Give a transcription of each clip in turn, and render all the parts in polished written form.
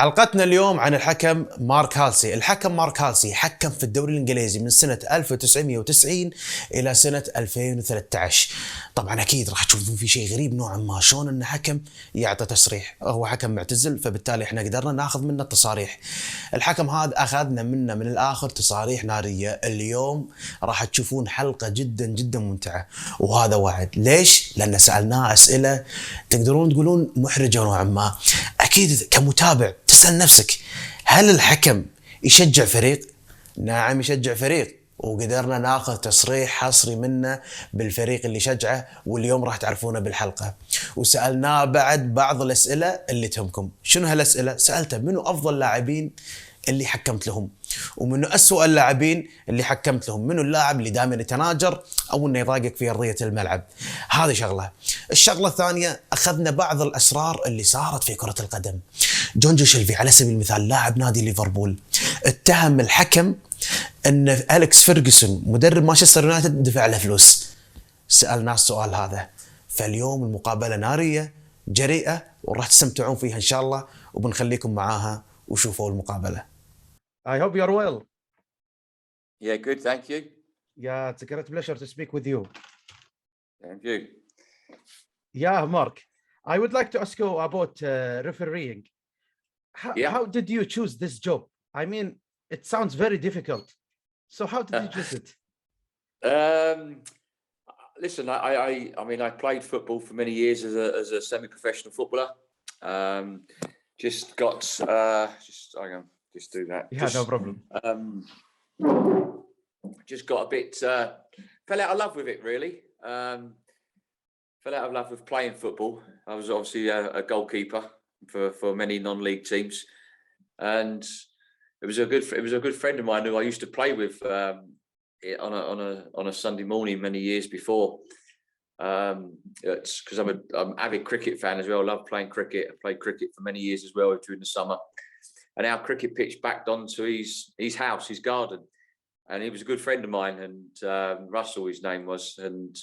حلقتنا اليوم عن الحكم مارك هالسي. الحكم مارك هالسي حكم في الدوري الإنجليزي من سنة 1990 إلى سنة 2013. طبعا أكيد راح تشوفون في شيء غريب نوعا ما، شلون أن حكم يعطي تصريح. هو حكم معتزل، فبالتالي إحنا قدرنا ناخذ منه التصاريح. الحكم هذا أخذنا منه من الآخر تصاريح نارية. اليوم راح تشوفون حلقة جدا جدا ممتعة، وهذا وعد. ليش؟ لأن سألناه أسئلة تقدرون تقولون محرجة نوعا ما. أكيد كمتابع تسأل نفسك، هل الحكم يشجع فريق؟ نعم يشجع فريق، وقدرنا ناخذ تصريح حصري منه بالفريق اللي شجعه، واليوم راح تعرفونه بالحلقة. وسألناه بعد بعض الأسئلة اللي تهمكم. شنو هالأسئلة؟ سألته منو أفضل لاعبين اللي حكمت لهم، ومنو أسوأ اللاعبين اللي حكمت لهم، منو اللاعب اللي دائما يتناجر أو إنه يضايقك في أرضية الملعب. هذه شغلة. الشغلة الثانية، أخذنا بعض الأسرار اللي صارت في كرة القدم. جون شيلفي على سبيل المثال لاعب نادي ليفربول اتهم الحكم أن أليكس فيرغسون مدرب مانشستر يونايتد دفع له فلوس. سألنا السؤال هذا. فاليوم المقابلة نارية جريئة، وراح تستمتعون فيها إن شاء الله، وبنخليكم معاها وشوفوا المقابلة. I hope you're well. Yeah, good, thank you. Yeah, it's a great pleasure to speak with you. Thank you. Yeah, Mark, I would like to ask you about refereeing. How did you choose this job? I mean, it sounds very difficult. So how did you choose it? Listen, I mean, I played football for many years as a semi-professional footballer. Just do that. Yeah, no problem. Just got a bit fell out of love with it, really. Fell out of love with playing football. I was obviously a goalkeeper for many non-league teams, and it was a good friend of mine who I used to play with on a Sunday morning many years before. It's because I'm an avid cricket fan as well. I love playing cricket. I played cricket for many years as well during the summer. And our cricket pitch backed onto his house, his garden. And he was a good friend of mine, and Russell, his name was. And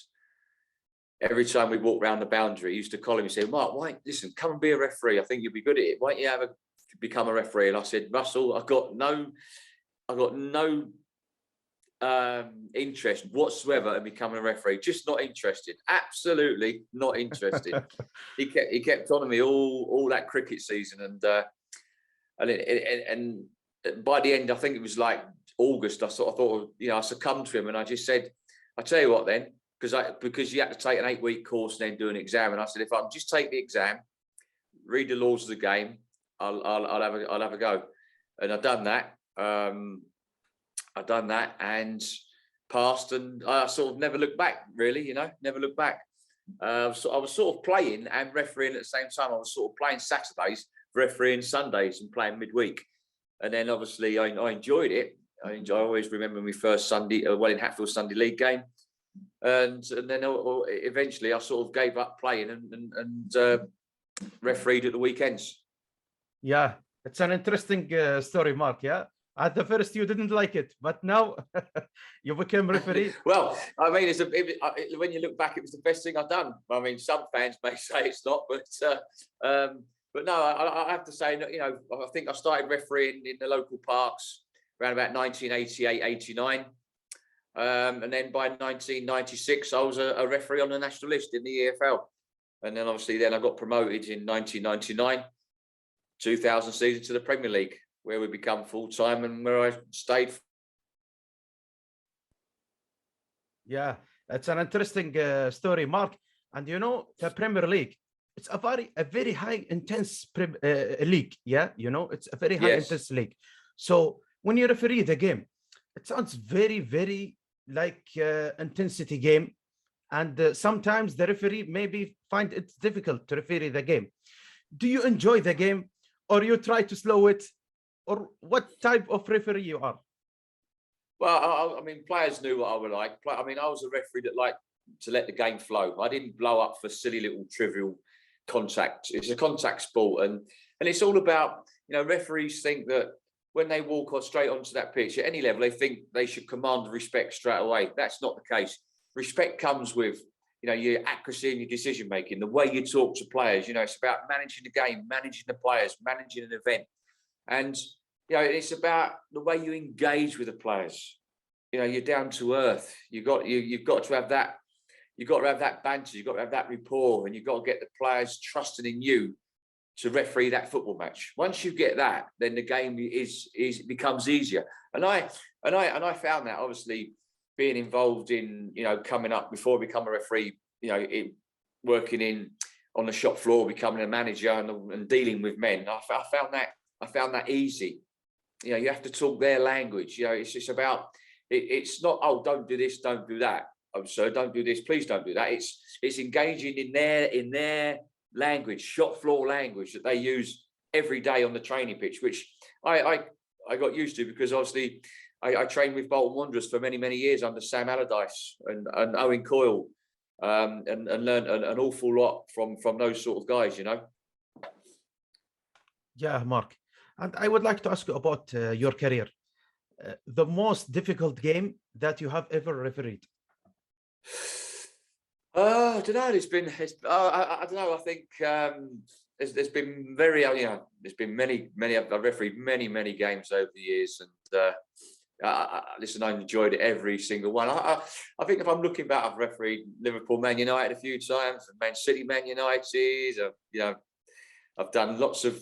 every time we walked around the boundary, he used to call him and say, "Mark, listen, come and be a referee. I think you'll be good at it. Why don't you become a referee?" And I said, "Russell, I've got no interest whatsoever in becoming a referee. Just not interested. Absolutely not interested." He kept on me all that cricket season, and by the end, I think it was like August, I thought, I succumbed to him, and I just said, "I tell you what, then," because you had to take an 8-week course and then do an exam, and I said, "If I can just take the exam, read the laws of the game, I'll have a go." And I've done that, and passed, and I sort of never looked back. Really, never looked back. So I was sort of playing and refereeing at the same time. I was sort of playing Saturdays, refereeing Sundays, and playing midweek. And then obviously I enjoyed it. I always remember my first Sunday, in Hatfield Sunday League game, and then eventually I sort of gave up playing and refereed at the weekends. Yeah, it's an interesting story, Mark. Yeah, at the first you didn't like it, but now you became referee. Well, I mean, when you look back, it was the best thing I've done. I mean, some fans may say it's not, but no, I have to say, I think I started refereeing in the local parks around about 1988, 89. And then by 1996, I was a referee on the national list in the EFL. And then obviously I got promoted in 1999, 2000 season to the Premier League, where we become full-time and where I stayed. Yeah, it's an interesting story, Mark. And the Premier League, it's a very high intense league. Yeah, it's a very high intense league. So when you referee the game, it sounds very, very like intensity game. And sometimes the referee maybe find it difficult to referee the game. Do you enjoy the game, or you try to slow it, or what type of referee you are? Well, I mean, players knew what I would like. I mean, I was a referee that liked to let the game flow. I didn't blow up for silly little trivial contact. It's a contact sport, and it's all about, referees think that when they walk straight onto that pitch at any level, they think they should command respect straight away. That's not the case. Respect comes with, your accuracy and your decision making, the way you talk to players. It's about managing the game, managing the players, managing an event. And it's about the way you engage with the players. You're down to earth. You've got to have that. You've got to have that banter. You've got to have that rapport, and you've got to get the players trusting in you to referee that football match. Once you get that, then the game becomes easier. And I found that, obviously, being involved in coming up before I become a referee, working on the shop floor, becoming a manager and dealing with men. I found that easy. You have to talk their language. It's just about. It's not, oh, don't do this, don't do that. Oh, sir, don't do this, please don't do that. It's engaging in their language, shop floor language that they use every day on the training pitch, which I got used to, because obviously I trained with Bolton Wanderers for many years under Sam Allardyce and Owen Coyle, and learned an awful lot from those sort of guys. Yeah, Mark. And I would like to ask you about your career. The most difficult game that you have ever refereed? I don't know. I don't know. I think there's been there's been many. I've refereed many games over the years, and listen, I enjoyed it, every single one. I think if I'm looking back, I've refereed Liverpool, Man United a few times, Man City, Man United. I've done lots of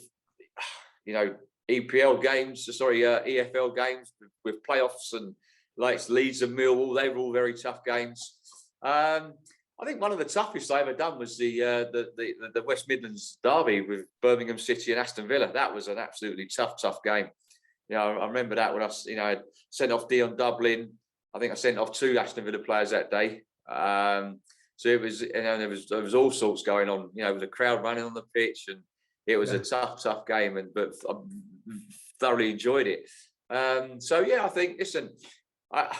EPL games, EFL games with playoffs, and like Leeds and Millwall. They were all very tough games. I think one of the toughest I ever done was the West Midlands derby with Birmingham City and Aston Villa. That was an absolutely tough game. I remember that when I sent off Dion Dublin. I think I sent off 2 Aston Villa players that day. So it was, there was all sorts going on. With the crowd running on the pitch, and it was a tough game, but I thoroughly enjoyed it. I think, listen, I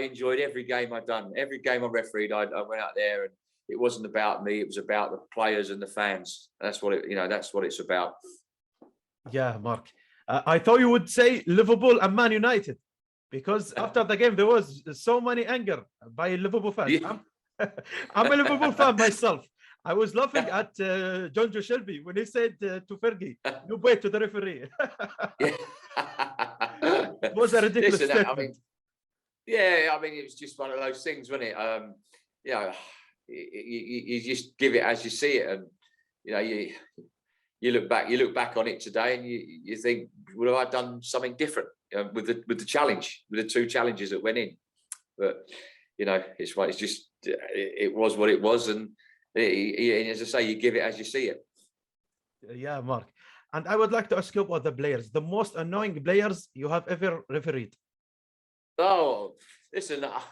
enjoyed every game I've done. Every game I refereed, I went out there, and it wasn't about me. It was about the players and the fans. That's what it's about. Yeah, Mark. I thought you would say Liverpool and Man United, because after the game there was so many anger by Liverpool fans. Yeah. I'm a Liverpool fan myself. I was laughing at John Joe Shelby when he said to Fergie, "You wait to the referee." It was a ridiculous statement. It was just one of those things, wasn't it? You just give it as you see it, and you look back on it today, and you think, would have I done something different with the challenge, with the 2 challenges that went in? But it was what it was, and as I say, you give it as you see it. Yeah, Mark. And I would like to ask you about the players, the most annoying players you have ever refereed. Oh, listen, I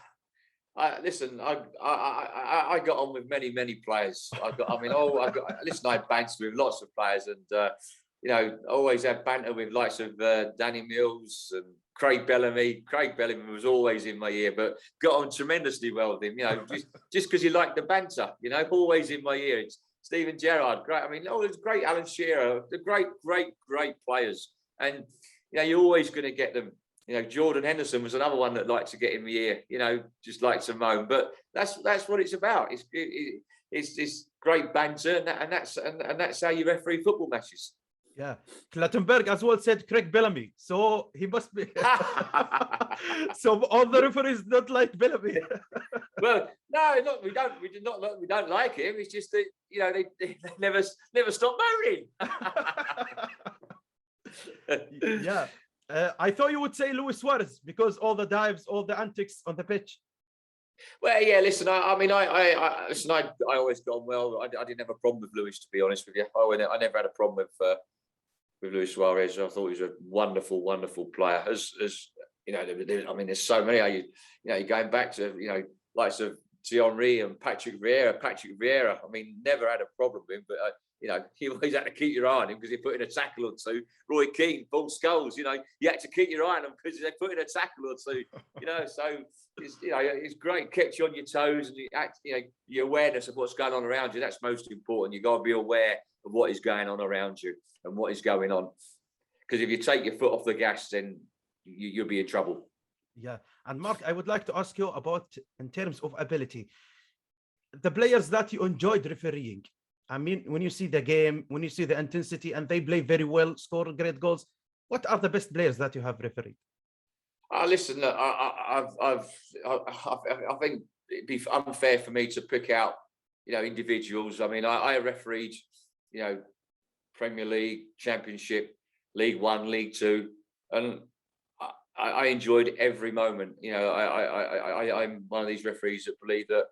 got on with many players. I had banter with lots of players, and always had banter with likes of Danny Mills and Craig Bellamy. Craig Bellamy was always in my ear, but got on tremendously well with him. Just because you like the banter. Always in my ear. It's Stephen Gerrard, great. There's great Alan Shearer, the great players, and you're always going to get them. Jordan Henderson was another one that liked to get in the ear. Just likes to moan. But that's what it's about. It's great banter, and that's how you referee football matches. Yeah, Clattenburg as well said Craig Bellamy, so he must be. So all the referees don't like Bellamy. Well, no, look, we don't like him. It's just that they never stop moaning. Yeah, I thought you would say Luis Suarez, because all the dives, all the antics on the pitch. Well, yeah. Listen, I always got on well. I didn't have a problem with Luis, to be honest with you. I never had a problem with Luis Suarez. I thought he was a wonderful player. There's so many. You're going back to likes of Thierry and Patrick Vieira. Never had a problem with him, but you always had to keep your eye on him because he put in a tackle or 2. Roy Keane, Paul Scholes, you had to keep your eye on him because they put in a tackle or 2. So it's great, kept you on your toes, and your awareness of what's going on around you. That's most important. You've got to be aware of what is going on around you and what is going on. Because if you take your foot off the gas, then you'll be in trouble. Yeah. And Mark, I would like to ask you about, in terms of ability, the players that you enjoyed refereeing, I mean, when you see the game, when you see the intensity, and they play very well, score great goals, what are the best players that you have refereed? Listen, look, I think it'd be unfair for me to pick out, individuals. I mean, I refereed, Premier League, Championship, League One, League Two, and I enjoyed every moment. I'm one of these referees that believe that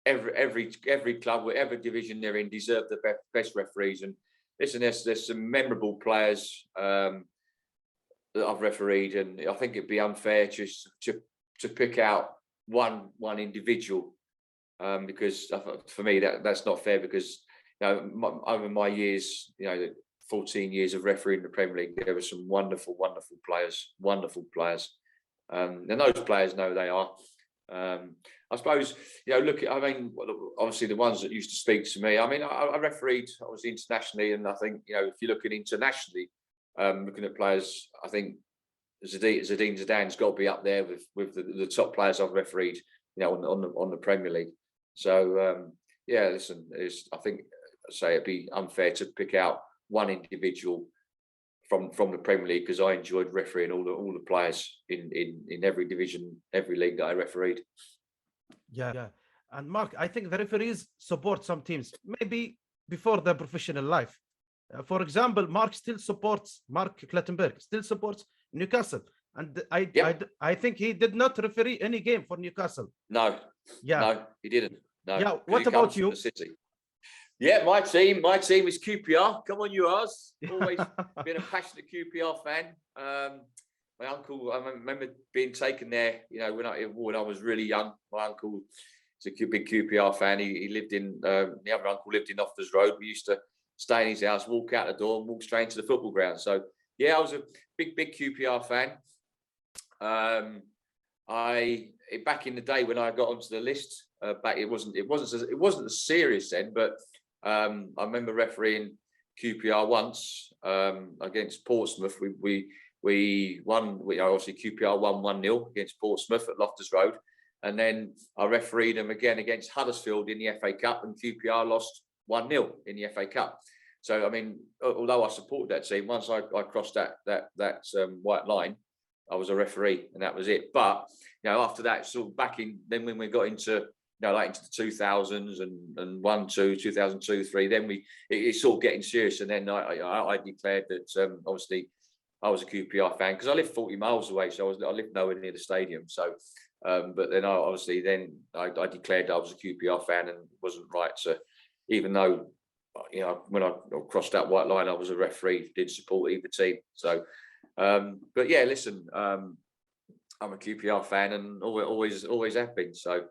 every club, whatever division they're in, deserve the best referees. And listen, there's some memorable players that I've refereed, and I think it'd be unfair just to pick out one individual, because for me that's not fair, because over my years, 14 years of refereeing in the Premier League, there were some wonderful players, and those players know they are. I suppose, obviously the ones that used to speak to me, I mean, I refereed obviously internationally, and I think, if you're looking internationally, looking at players, I think Zinedine Zidane's got to be up there with the top players I've refereed, on the Premier League. So listen, I think it'd be unfair to pick out one individual from the Premier League, because I enjoyed refereeing all the players in every division, every league that I refereed. Yeah. And Mark, I think the referees support some teams maybe before their professional life. For example, Mark Clattenburg still supports Newcastle, and I think he did not referee any game for Newcastle. No, he didn't. No. Yeah. What about you? City. Yeah, my team is QPR. Come on, you Oz. Always been a passionate QPR fan. My uncle, I remember being taken there, when I was really young. My uncle is a big QPR fan. He lived in, the other uncle lived in Offers Road. We used to stay in his house, walk out the door and walk straight into the football ground. So yeah, I was a big QPR fan. Back in the day when I got onto the list, it wasn't as serious then, but I remember refereeing QPR once against Portsmouth. We won. Obviously QPR won 1-0 against Portsmouth at Loftus Road, and then I refereed them again against Huddersfield in the FA Cup, and QPR lost 1-0 in the FA Cup. So I mean, although I supported that team, once I crossed that white line, I was a referee, and that was it. But after that, sort of then when we got into into the 2000s and 1, 2, 2002, 3, then it's sort of getting serious. And then I declared that obviously I was a QPR fan, because I lived 40 miles away, so I lived nowhere near the stadium. So, but then I declared I was a QPR fan, and it wasn't right to, even though when I crossed that white line, I was a referee, did support either team. So, but yeah, listen, I'm a QPR fan, and always have been. So.